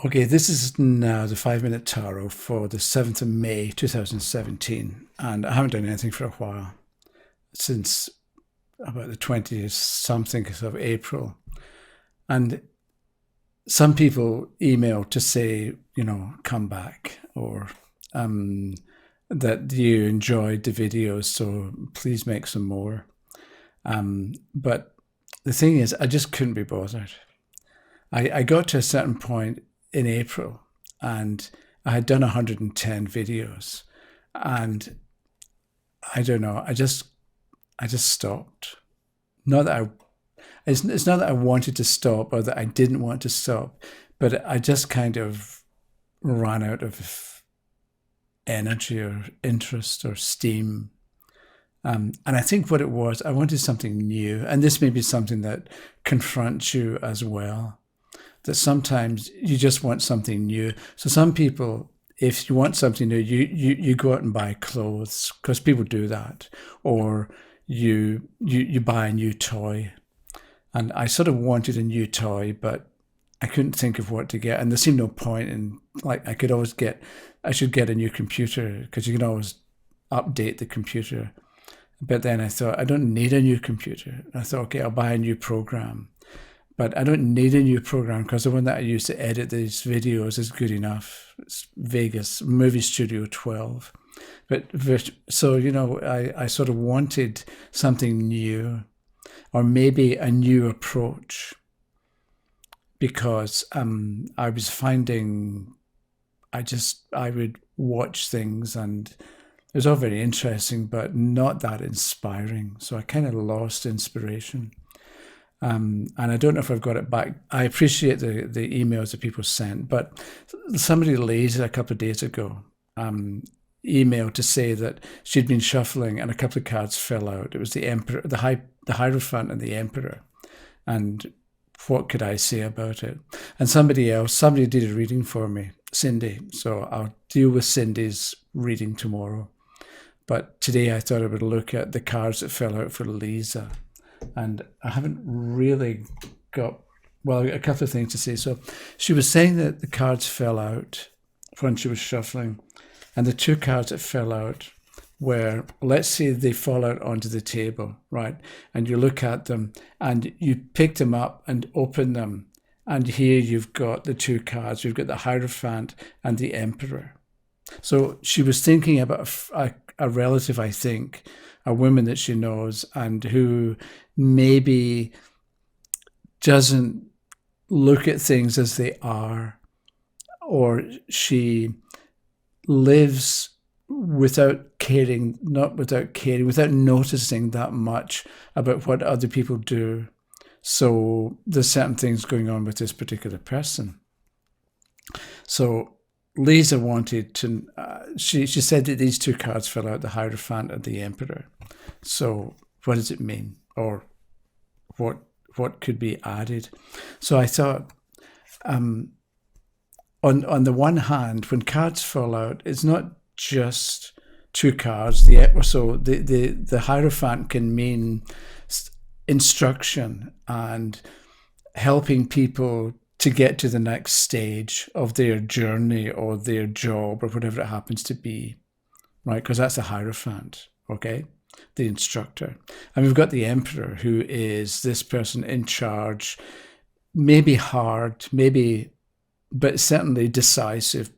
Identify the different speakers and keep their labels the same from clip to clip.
Speaker 1: Okay, this is now the 5 minute tarot for the 7th of May 2017, and I haven't done anything for a while, since about the 20th something of April. And some people email to say, come back, or that you enjoyed the videos, so please make some more. But the thing is, I just couldn't be bothered. I got to a certain point in April and I had done 110 videos, and I don't know, I just stopped. Not that it's not that I wanted to stop or that I didn't want to stop, but I just kind of ran out of energy or interest or steam. And I think what it was, I wanted something new. And this may be something that confronts you as well, that sometimes you just want something new. So some people, if you want something new, you go out and buy clothes, because people do that, or you buy a new toy. And I sort of wanted a new toy, but I couldn't think of what to get, and there seemed no point in, like, I should get a new computer, because you can always update the computer. But then I thought, I don't need a new computer. I thought, okay, I'll buy a new program. But I don't need a new program, because the one that I use to edit these videos is good enough. It's Vegas Movie Studio 12. But so, I sort of wanted something new, or maybe a new approach, because I was finding I would watch things and it was all very interesting, but not that inspiring. So I kind of lost inspiration. And I don't know if I've got it back. I appreciate the emails that people sent, but somebody lazy a couple of days ago emailed to say that she'd been shuffling and a couple of cards fell out. It was the Emperor, the Hierophant and the Emperor. And what could I say about it? And somebody did a reading for me, Cindy. So I'll deal with Cindy's reading tomorrow. But today I thought I would look at the cards that fell out for Lisa. And I haven't really got, a couple of things to say. So she was saying that the cards fell out when she was shuffling. And the two cards that fell out were, let's say they fall out onto the table, right? And you look at them and you pick them up and open them. And here you've got the two cards. You've got the Hierophant and the Emperor. So she was thinking about a relative, I think, a woman that she knows, and who maybe doesn't look at things as they are, or she lives without noticing that much about what other people do. So there's certain things going on with this particular person. So Lisa wanted to, she said that these two cards fell out, the Hierophant and the Emperor. So what does it mean? Or what could be added? So I thought, on the one hand, when cards fall out, it's not just two cards. The Hierophant can mean instruction and helping people to get to the next stage of their journey or their job or whatever it happens to be, right? Because that's the Hierophant, okay? The instructor. And we've got the Emperor, who is this person in charge, maybe hard, but certainly decisive,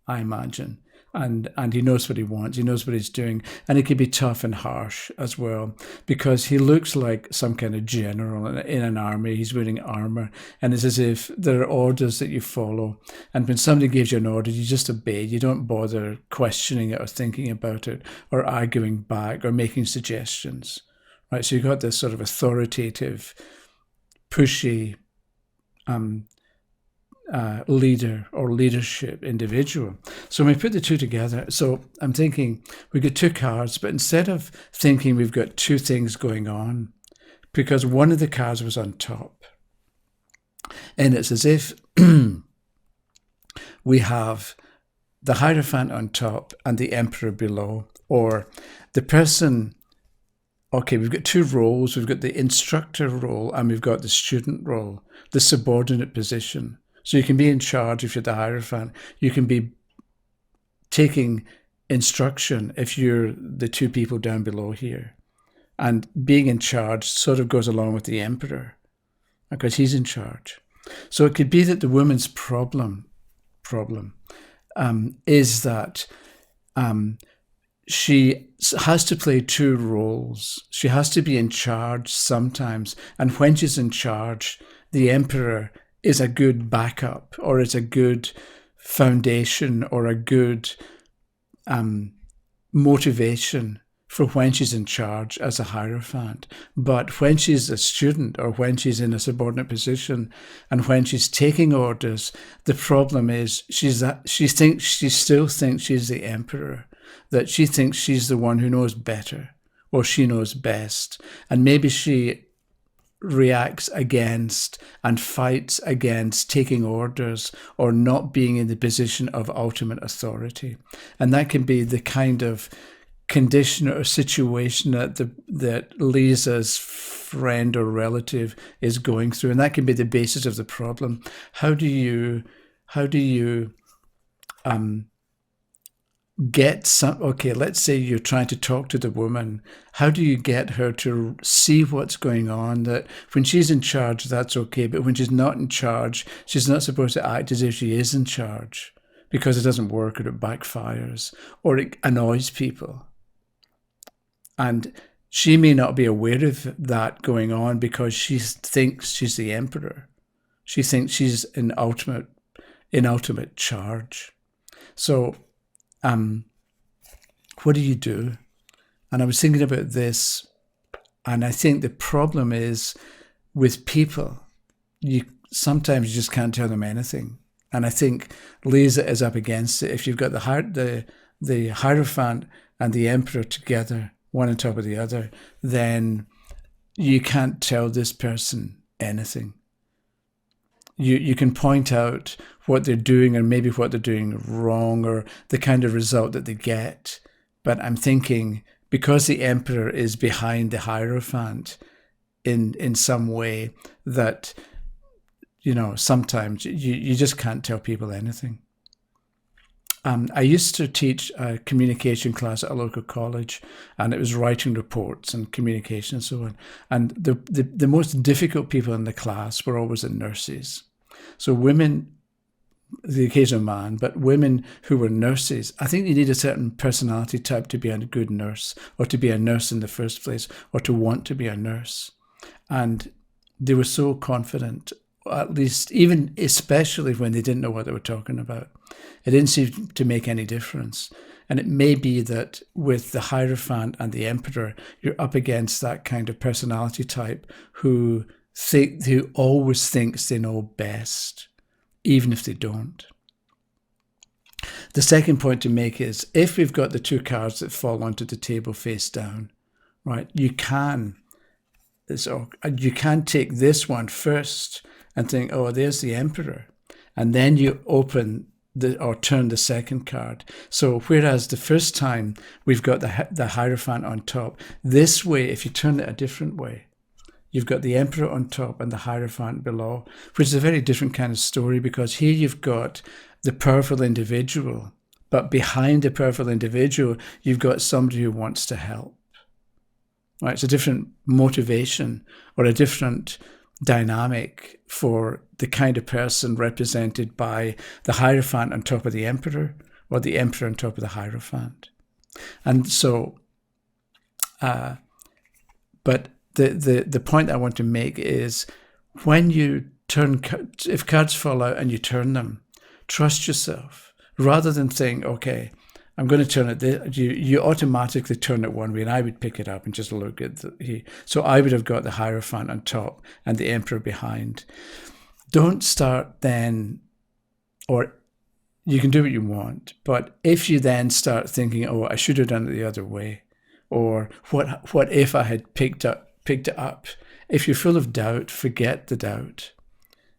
Speaker 1: I imagine. And he knows what he wants. He knows what he's doing. And he can be tough and harsh as well, because he looks like some kind of general in an army. He's wearing armor. And it's as if there are orders that you follow. And when somebody gives you an order, you just obey. You don't bother questioning it or thinking about it or arguing back or making suggestions. Right? So you've got this sort of authoritative, pushy leader or leadership individual. So when we put the two together, so I'm thinking we've got two cards, but instead of thinking we've got two things going on, because one of the cards was on top, and it's as if we have the Hierophant on top and the Emperor below, or the person. Okay, we've got two roles. We've got the instructor role and we've got the student role, the subordinate position. So you can be in charge if you're the Hierophant. You can be taking instruction if you're the two people down below here. And being in charge sort of goes along with the Emperor, because he's in charge. So it could be that the woman's problem is that she has to play two roles. She has to be in charge sometimes. And when she's in charge, the Emperor is a good backup, or is a good foundation, or a good motivation for when she's in charge as a Hierophant. But when she's a student, or when she's in a subordinate position, and when she's taking orders, the problem is she still thinks she's the Emperor, that she thinks she's the one who knows better, or she knows best. And maybe she reacts against and fights against taking orders or not being in the position of ultimate authority. And that can be the kind of condition or situation that Lisa's friend or relative is going through, and that can be the basis of the problem. How do you get some? Okay, let's say you're trying to talk to the woman. How do you get her to see what's going on? That when she's in charge, that's okay, but when she's not in charge, she's not supposed to act as if she is in charge, because it doesn't work, or it backfires, or it annoys people. And she may not be aware of that going on because she thinks she's the Emperor. She thinks she's in ultimate charge. So, what do you do? And I was thinking about this, and I think the problem is with people, sometimes you just can't tell them anything. And I think Lisa is up against it. If you've got the Hierophant and the Emperor together, one on top of the other, then you can't tell this person anything. You can point out what they're doing, or maybe what they're doing wrong, or the kind of result that they get. But I'm thinking, because the Emperor is behind the Hierophant in some way, that, sometimes you just can't tell people anything. I used to teach a communication class at a local college, and it was writing reports and communication and so on. And the most difficult people in the class were always the nurses. So women, the occasional man, but women who were nurses, I think you need a certain personality type to be a good nurse, or to be a nurse in the first place, or to want to be a nurse. And they were so confident, at least, even especially when they didn't know what they were talking about. It didn't seem to make any difference. And it may be that with the Hierophant and the Emperor, you're up against that kind of personality type who always thinks they know best, even if they don't. The second point to make is, if we've got the two cards that fall onto the table face down, right, you can take this one first and think, oh, there's the Emperor. And then you open or turn the second card. So whereas the first time we've got the Hierophant on top, this way, if you turn it a different way, you've got the Emperor on top and the Hierophant below, which is a very different kind of story, because here you've got the powerful individual, but behind the powerful individual, you've got somebody who wants to help. Right? It's a different motivation, or a different dynamic for the kind of person represented by the Hierophant on top of the Emperor, or the Emperor on top of the Hierophant. And so, but the point I want to make is, when you if cards fall out and you turn them, trust yourself, rather than think, okay, I'm going to turn it. You automatically turn it one way, and I would pick it up and just look at so I would have got the Hierophant on top and the Emperor behind. Don't start then, or you can do what you want, but if you then start thinking, oh, I should have done it the other way, or what if I had picked it up? If you're full of doubt, forget the doubt.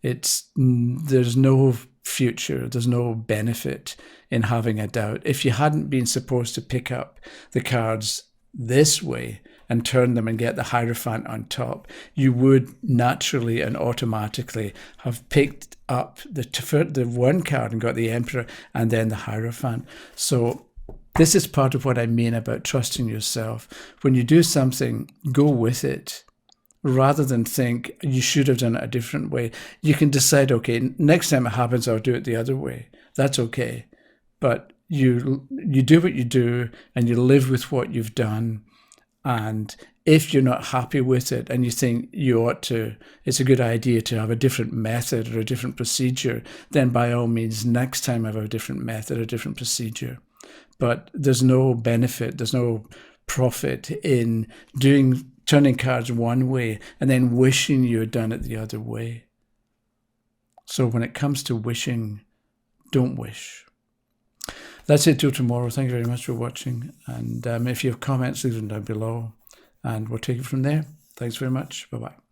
Speaker 1: There's no future, there's no benefit in having a doubt. If you hadn't been supposed to pick up the cards this way, and turn them and get the Hierophant on top, you would naturally and automatically have picked up the one card and got the Emperor and then the Hierophant. So this is part of what I mean about trusting yourself. When you do something, go with it. Rather than think you should have done it a different way. You can decide, okay, next time it happens, I'll do it the other way. That's okay. But you do what you do and you live with what you've done. And if you're not happy with it and you think you ought to, it's a good idea to have a different method or a different procedure, then by all means, next time have a different method, a different procedure. But there's no benefit, there's no profit in turning cards one way and then wishing you had done it the other way. So when it comes to wishing, don't wish. That's it till tomorrow. Thank you very much for watching. And if you have comments, leave them down below and we'll take it from there. Thanks very much. Bye-bye.